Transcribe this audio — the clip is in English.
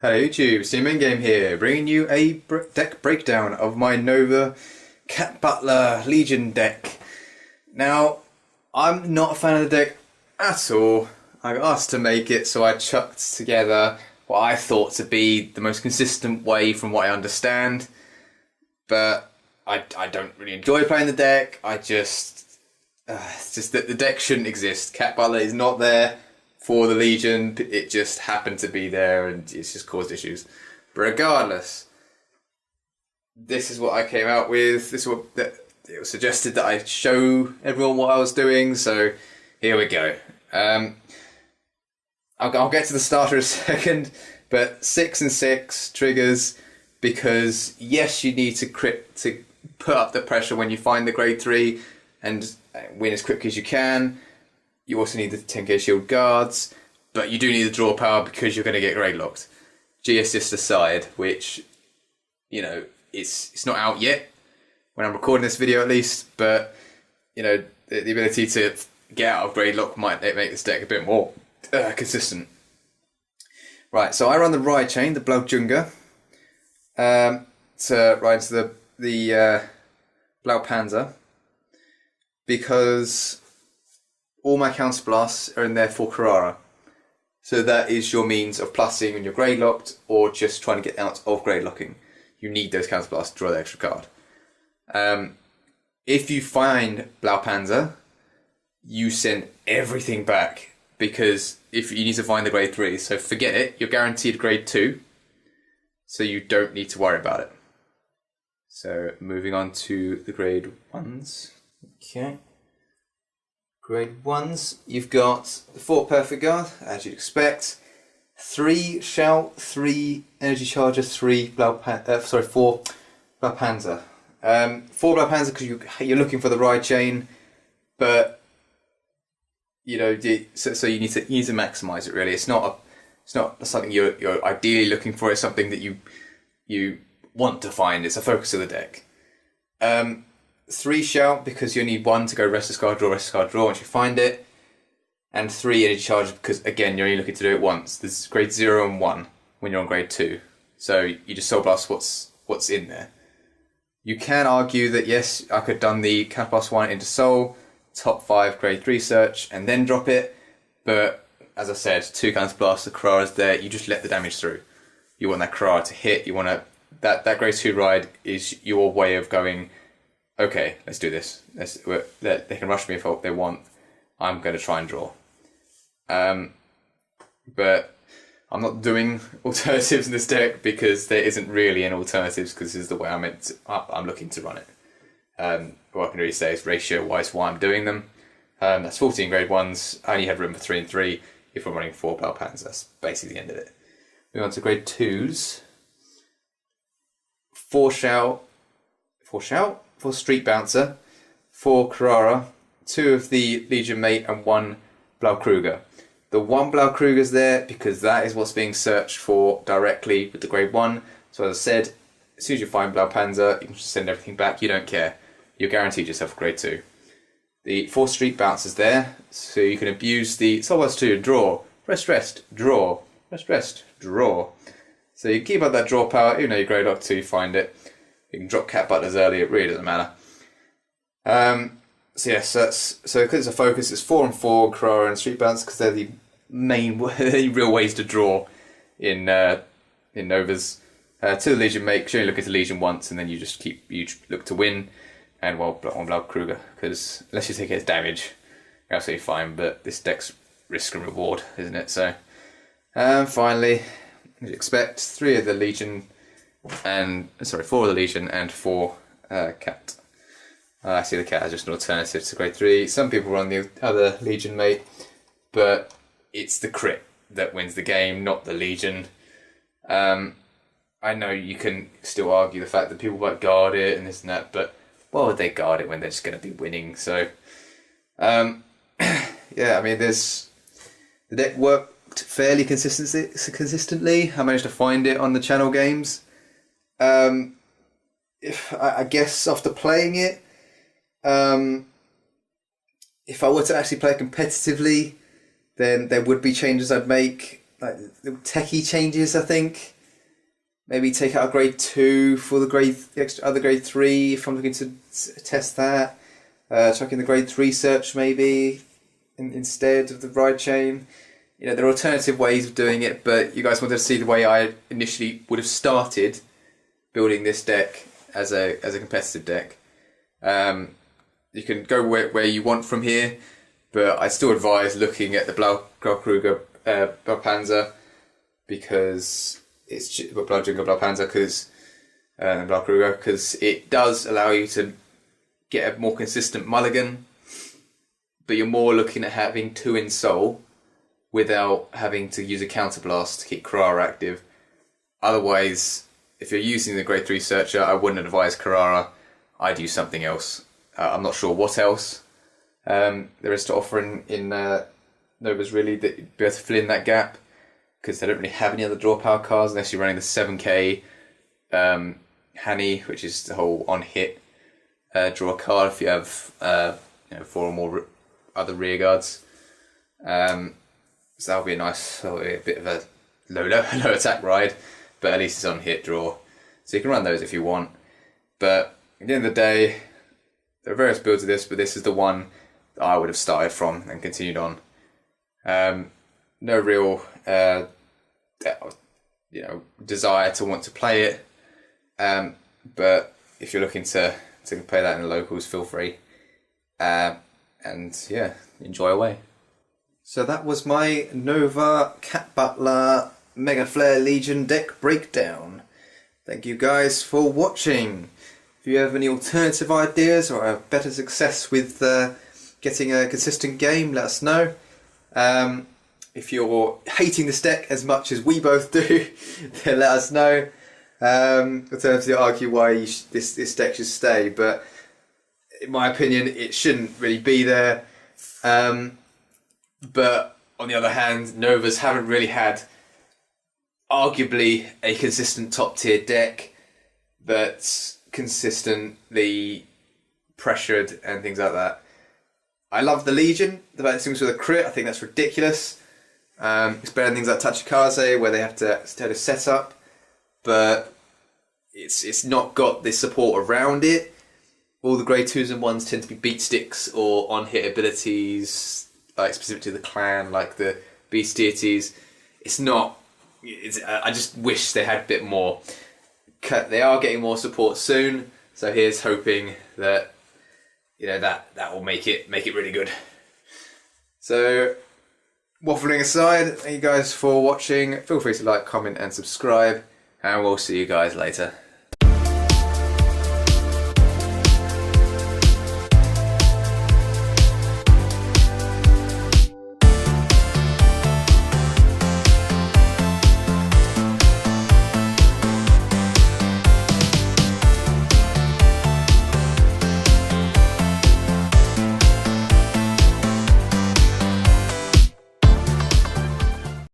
Hello YouTube, Steam In-Game here, bringing you a deck breakdown of my Nova Cat Butler Legion deck. Now, I'm not a fan of the deck at all. I got asked to make it, so I chucked together what I thought to be the most consistent way from what I understand. But I don't really enjoy playing the deck. It's just that the deck shouldn't exist. Cat Butler is not there for the Legion, it just happened to be there and it's just caused issues. But regardless, this is what I came out with. This is what it was suggested that I show everyone what I was doing, so here we go. I'll get to the starter in a second, but 6 and 6 triggers because yes, you need to put up the pressure when you find the grade 3 and win as quickly as you can. You also need the 10k shield guards, but you do need the draw power because you're going to get grade locked. G assist aside, which, you know, it's not out yet when I'm recording this video at least, but, you know, the ability to get out of grade lock might make this deck a bit more consistent. Right, so I run the ride chain, the Blau to ride to the Blau Panzer, because all my counter blasts are in there for Carrara. So that is your means of plussing when you're grade locked or just trying to get out of grade locking. You need those counter blasts to draw the extra card. If you find Blau Panzer, you send everything back because if you need to find the grade 3, so forget it, you're guaranteed grade 2, so you don't need to worry about it. So moving on to the grade 1s. Okay. Grade 1s, you've got the 4 Perfect Guard, as you'd expect. 3 Shout, 3 Energy Charger, 4 Blau Panzer. 4 Blau Panzer because you're looking for the ride chain, but you know, so you need to maximize it really. It's not something you're ideally looking for. It's something that you want to find. It's a focus of the deck. 3 Shout because you need 1 to go rest discard draw once you find it, and 3 Energy Charge because again you're only looking to do it once. There's grade 0 and 1 when you're on grade 2, so you just soul blast what's in there. You can argue that yes, I could have done the Cat plus 1 into soul, top 5 grade 3 search and then drop it, but as I said, 2 counter blasts, the Carrara's there, you just let the damage through. You want that Carrara to hit, you want that grade 2 ride is your way of going, okay, let's do this. They can rush me if they want. I'm going to try and draw. But I'm not doing alternatives in this deck because there isn't really any alternatives because this is the way I'm looking to run it. What I can really say is ratio-wise why I'm doing them. That's 14 grade 1s. I only had room for 3 and 3. If I'm running 4 Blau Panzers, that's basically the end of it. Moving on to grade 2s. 4 Shout. 4 Street Bouncer, 4 Carrara, 2 of the Legion Mate and 1 Blau Kruger. The 1 Blau Kruger's there because that is what's being searched for directly with the grade 1. So as I said, as soon as you find Blau Panzer, you can just send everything back, you don't care. You're guaranteed yourself a grade 2. The 4 Street Bouncers there, so you can abuse the Soul Blast 2, draw, rest, draw, rest, draw. So you keep up that draw power, even though you grade up till you find it. You can drop Cat Butlers early, it really doesn't matter. So yes, so because it's a focus, it's 4 and 4, Carrara and Street Bounce, because they're the main, real ways to draw in Novas. 2 the Legion Mate, because you only look at the Legion once, and then you look to win. And well, on Blau Kruger, because unless you take it as damage, you're absolutely fine. But this deck's risk and reward, isn't it? So, finally, as you expect, 3 of the Legion. 4 of the Legion and 4 Cat. I see the Cat as just an alternative to grade 3. Some people run the other Legion Mate, but it's the crit that wins the game, not the Legion. I know you can still argue the fact that people might guard it and this and that, but why would they guard it when they're just going to be winning? So, yeah, I mean, the deck worked fairly consistently. I managed to find it on the channel games. I guess after playing it, if I were to actually play competitively, then there would be changes I'd make. like little techie changes, I think. Maybe take out a grade 2 for the other grade 3 if I'm looking to test that. Chuck in the grade 3 search maybe instead of the ride chain. You know, there are alternative ways of doing it, but you guys wanted to see the way I initially would have started building this deck as a competitive deck. You can go where you want from here, but I still advise looking at the Blau Panzer because it's Blau Panzer because it does allow you to get a more consistent mulligan, but you're more looking at having 2 in soul without having to use a counterblast to keep Carrara active. Otherwise, if you're using the grade 3 searcher, I wouldn't advise Carrara. I'd use something else. I'm not sure what else there is to offer in Novas really that you'd be able to fill in that gap, because they don't really have any other draw power cards unless you're running the 7k Hanny, which is the whole on hit draw card if you have 4 or more other rear guards. So that'll be a bit of a low attack ride, but at least it's on hit draw. So you can run those if you want. But at the end of the day, there are various builds of this, but this is the one that I would have started from and continued on. No real desire to want to play it. But if you're looking to play that in the locals, feel free. And yeah, enjoy away. So that was my Nova Cat Butler Mega Flare Legion deck breakdown. Thank you guys for watching. If you have any alternative ideas or have better success with getting a consistent game, let us know. If you're hating this deck as much as we both do, then let us know. Alternatively, argue why this deck should stay, but in my opinion, it shouldn't really be there. But on the other hand, Novas haven't really had arguably a consistent top tier deck that's consistently pressured and things like that. I love the Legion, the fact it seems with a crit. I think that's ridiculous. It's better than things like Tachikaze where they have to set up, but it's not got this support around it. All the grade 2s and 1s tend to be beat sticks or on hit abilities, like specific to the clan, like the beast deities. I just wish they had a bit more. They are getting more support soon, so here's hoping that that will make it really good. So, waffling aside, thank you guys for watching. Feel free to like, comment and subscribe, and we'll see you guys later.